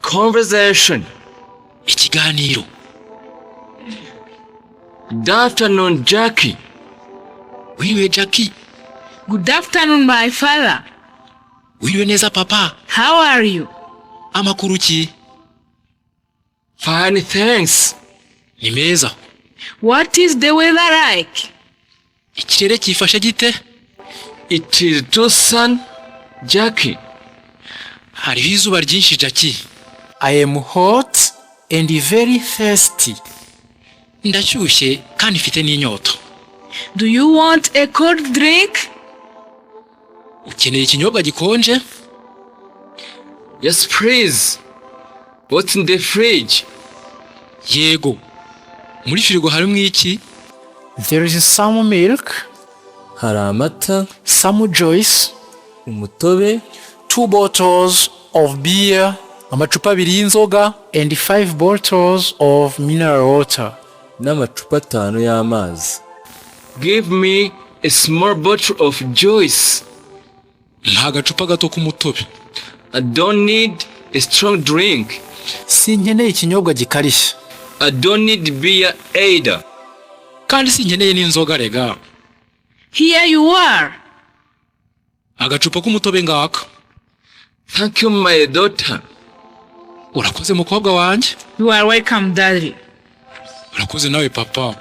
Conversation. Ikiganiro. Good afternoon, Jackie. Wiriwe Jackie. Good afternoon, my father. Wiriwe neza papa. How are you? Amakuru ki? Fine, thanks. Ni meza. What is the weather like? Ikirere kifashe gite? It is too sun, Jackie. Hariho izuba ryinshi Jackie. I am hot and very thirsty. Ndashyushye kandi mfite n'inyota. Do you want a cold drink? Ukeneye ikinyobwa gikonje? Yes, please. What's in the fridge? Yego. Muri firigo harimo iki? There is some milk, hari amata, some juice, umutobe, 2 bottles of beer, amacupa 2 y'inzoga, and 5 bottles of mineral water. n'amacupa 5 y'amazi. Give me a small bottle of juice. Nta gacupa gato k'umutobe. I don't need a strong drink. Sinkeneye ikinyobwa gikarishye. I don't need beer either. Kandi sinkeneye n'inzoga rega. Here you are. Agacupa k'umutobe ngaka. Thank you, my daughter. Urakoze mukobwa wanjye. You are welcome, Daddy. Urakoze nawe papa.